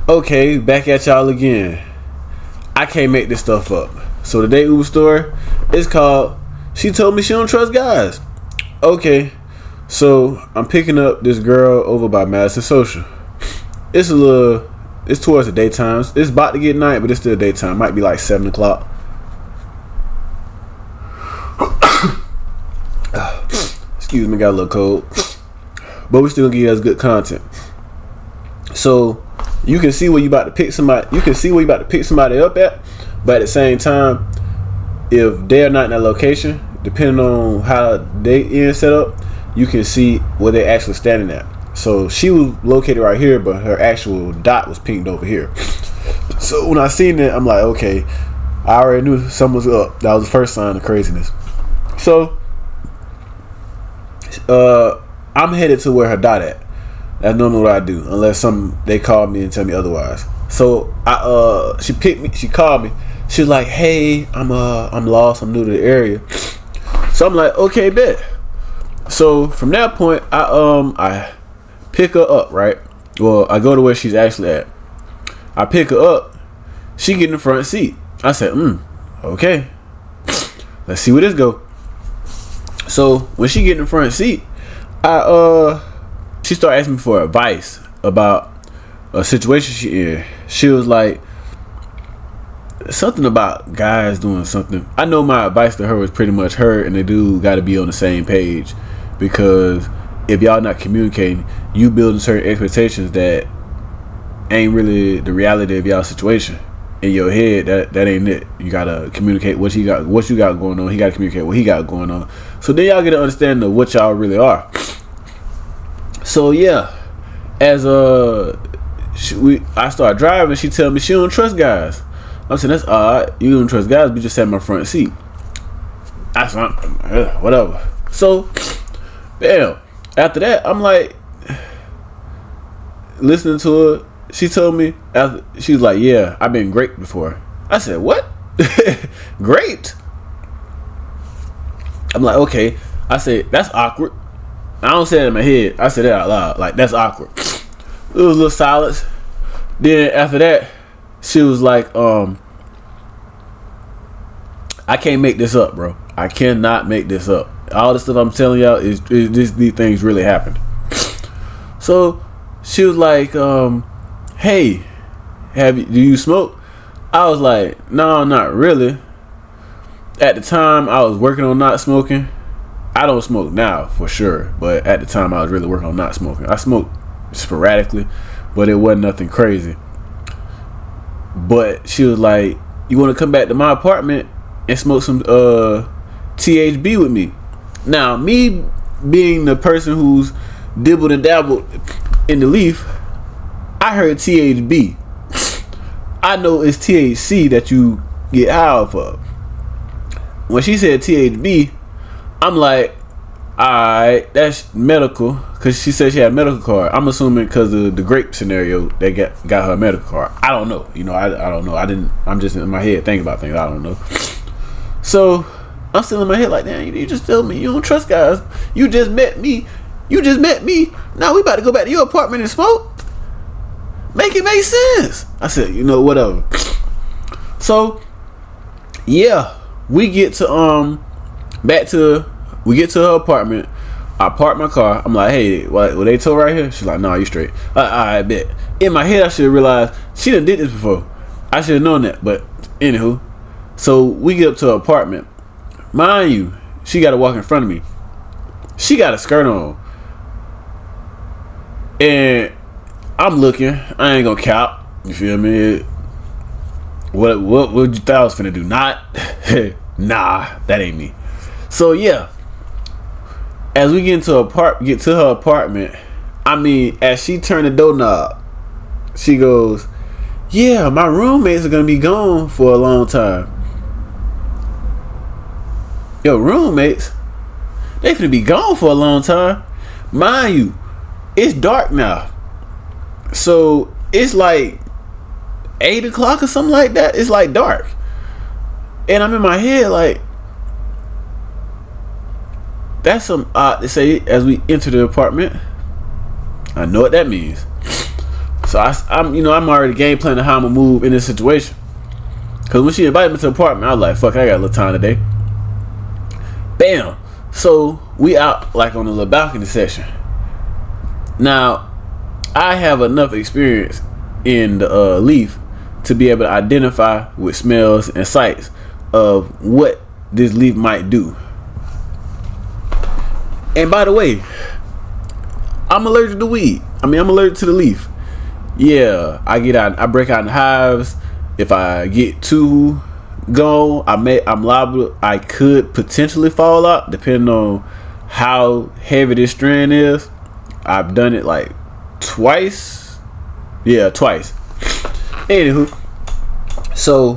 Okay, back at y'all again. I can't make this stuff up. So the day Uber store is called She Told Me She Don't Trust Guys. Okay, so I'm picking up this girl over by Madison Social. It's towards the daytime. It's about to get night, but it's still daytime. Might be like 7 o'clock. Excuse me, got a little cold. But we still gonna give you guys good content. So you can see where you about to pick somebody. You can see where you about to pick somebody up at. But at the same time, if they're not in that location, depending on how they end set up, you can see where they're actually standing at. So she was located right here, but her actual dot was pinged over here. So when I seen it, I'm like, okay, I already knew something was up. That was the first sign of craziness. So I'm headed to where her dot at. That's normally what I do, unless they call me and tell me otherwise. So she picked me. She called me. She was like, "Hey, I'm lost. I'm new to the area." So I'm like, "Okay, bet." So from that point, I pick her up. Right. Well, I go to where she's actually at. I pick her up. She get in the front seat. I said, okay. Let's see where this go. So when she get in the front seat, she started asking me for advice about a situation she in. She was like, something about guys doing something. I know my advice to her was pretty much her and the dude got to be on the same page, because if y'all not communicating, you building certain expectations that ain't really the reality of y'all situation. In your head, that ain't it. You gotta communicate what you got going on. He gotta communicate what he got going on. So then y'all get an understanding of what y'all really are. So yeah, as I started driving, she tell me she don't trust guys. I'm saying, that's odd. You don't trust guys, but you just sat in my front seat. I said, whatever. So, bam. After that, I'm like listening to her. She told me, she was like, yeah, I've been raped before. I said, what? Raped? I'm like, okay. I said, that's awkward. I don't say that in my head. I said that out loud. Like, that's awkward. It was a little silence. Then after that, she was like, I can't make this up, bro. I cannot make this up. All the stuff I'm telling y'all is these things really happened. So she was like, hey, do you smoke? I was like, no, not really. At the time, I was working on not smoking. I don't smoke now, for sure. But at the time, I was really working on not smoking. I smoked sporadically, but it wasn't nothing crazy. But she was like, you want to come back to my apartment and smoke some THB with me? Now, me being the person who's dibbled and dabbled in the leaf, I heard THB. I know it's THC that you get high off of. When she said THB, I'm like, alright, that's medical, because she said she had a medical card. I'm assuming because of the grape scenario, they got her a medical card. I don't know. I don't know. I'm just in my head thinking about things. I don't know. So I'm still in my head like, damn, you just told me you don't trust guys. You just met me. Now we about to go back to your apartment and smoke. Make it make sense. I said, whatever. So yeah, we get to her apartment. I park my car. I'm like, hey, will they tow right here? She's like, nah, you straight. I bet. In my head, I should have realized she done did this before. I should have known that. But anywho, so we get up to her apartment. Mind you, she got to walk in front of me. She got a skirt on, and I'm looking. I ain't gonna count. You feel me? What you thought I was finna do? Not? Nah, that ain't me. So yeah, as we get to her apartment, as she turned the doorknob, she goes, yeah, my roommates are gonna be gone for a long time. Yo, roommates? They finna be gone for a long time. Mind you, it's dark now. So it's like 8 o'clock or something like that. It's like dark. And I'm in my head like, that's some odd to say as we enter the apartment. I know what that means. So I'm already game planning how I'm gonna move in this situation. Cause when she invited me to the apartment, I was like, fuck, I got a little time today. Bam. So we out like on a little balcony section. Now, I have enough experience in the leaf to be able to identify with smells and sights of what this leaf might do. And by the way, I'm allergic to weed. I'm allergic to the leaf. Yeah, I break out in hives. If I get too gone, I'm liable. I could potentially fall out depending on how heavy this strand is. I've done it like twice. Yeah, twice. Anywho, so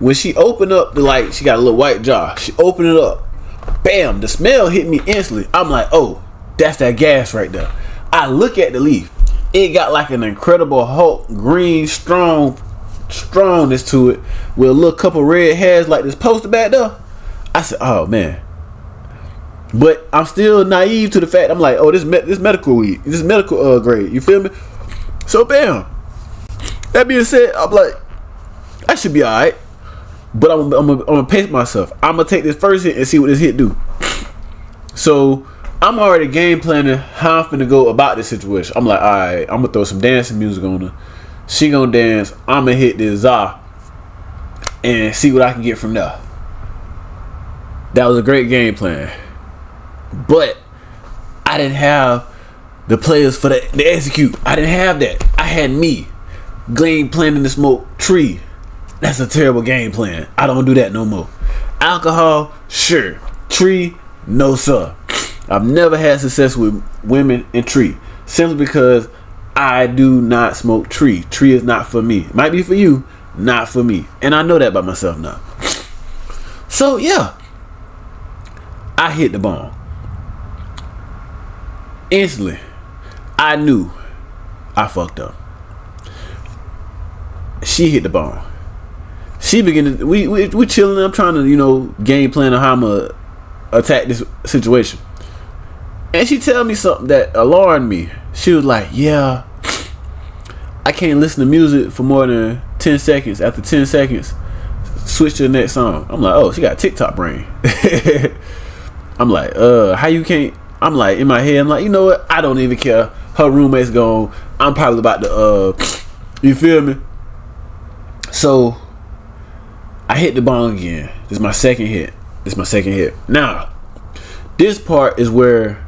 when she opened up the light, she got a little white jar. She opened it up. Bam! The smell hit me instantly. I'm like, oh, that's that gas right there. I look at the leaf. It got like an Incredible Hulk green strongness to it with a little couple red hairs like this poster back there. I said, oh man. But I'm still naive to the fact. I'm like, oh, this medical weed. This medical grade. You feel me? So bam. That being said, I'm like, I should be alright. But I'm gonna pace myself. I'm gonna take this first hit and see what this hit do. So I'm already game planning how I'm finna go about this situation. I'm like, alright, I'm gonna throw some dancing music on her. She gonna dance. I'm gonna hit this za and see what I can get from there. That was a great game plan. But I didn't have the players for the execute. I didn't have that. I had me. Game planning to smoke tree. That's a terrible game plan. I don't do that no more. Alcohol, sure. Tree, no sir. I've never had success with women and tree. Simply because I do not smoke tree. Tree is not for me. Might be for you, not for me. And I know that by myself now. So yeah. I hit the bomb. Instantly, I knew I fucked up. She hit the bomb. She began to, we chilling. I'm trying to, game plan on how I'm gonna attack this situation. And she tell me something that alarmed me. She was like, yeah, I can't listen to music for more than 10 seconds. After 10 seconds, switch to the next song. I'm like, oh, she got TikTok brain. I'm like, how you can't? I'm like, in my head, I'm like, you know what? I don't even care. Her roommate's gone. I'm probably about to, you feel me? So, I hit the bong again. This is my second hit. Now, this part is where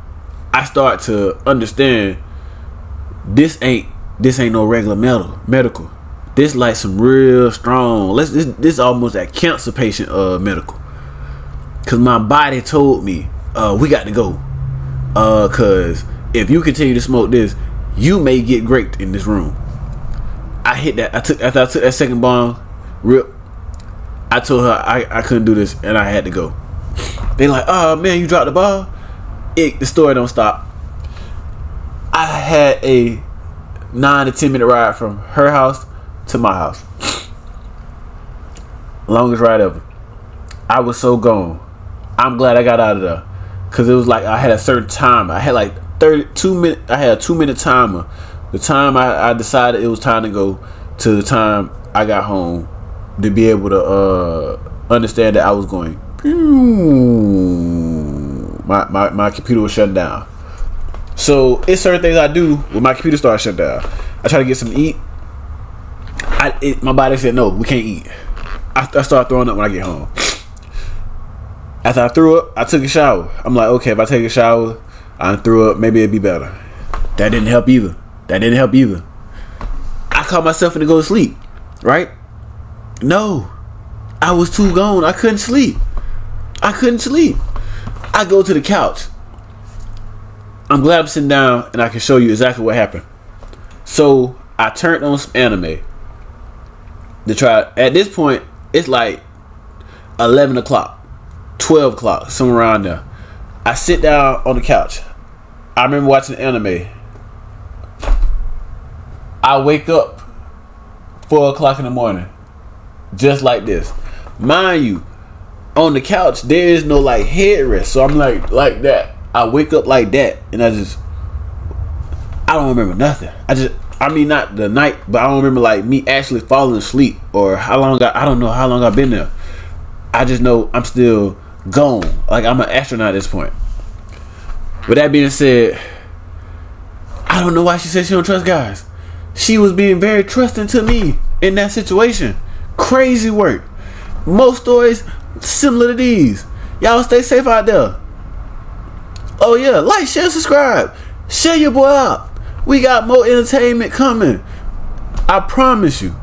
I start to understand this ain't no regular medical. This like some real strong. This almost that cancer patient medical. Cause my body told me, we got to go. Cause if you continue to smoke this, you may get raped in this room. I hit that. After I took that second bomb, rip. I told her I couldn't do this and I had to go. They like, oh man, you dropped the ball. The story don't stop. I had a 9 to 10 minute ride from her house to my house. Longest ride ever. I was so gone. I'm glad I got out of there. Cause it was like I had a certain time. I had like 32 minutes. I had a 2-minute timer. The time I decided it was time to go to the time I got home to be able to understand that I was going. My computer was shutting down. So it's certain things I do when my computer starts shut down. I try to get some to eat. My body said no, we can't eat. I start throwing up when I get home. After I threw up, I took a shower. I'm like, okay, if I take a shower, I threw up, maybe it'd be better. That didn't help either. I caught myself in to go to sleep, right? No, I was too gone. I couldn't sleep. I go to the couch. I'm glad I'm sitting down and I can show you exactly what happened. So I turned on some anime to try. At this point, it's like 11 o'clock. 12 o'clock, somewhere around there. I sit down on the couch. I remember watching anime. I wake up 4 o'clock in the morning, just like this. Mind you, on the couch there is no like headrest, so I'm like that. I wake up like that, and I don't remember nothing. I mean, not the night, but I don't remember like me actually falling asleep or how long. I don't know how long I've been there. I just know I'm still gone. Like I'm an astronaut at this point. With that being said, I don't know why she said she don't trust guys. She was being very trusting to me in that situation. Crazy work. Most stories similar to these. Y'all stay safe out there. Oh yeah, like, share, subscribe. Share your boy out. We got more entertainment coming. I promise you.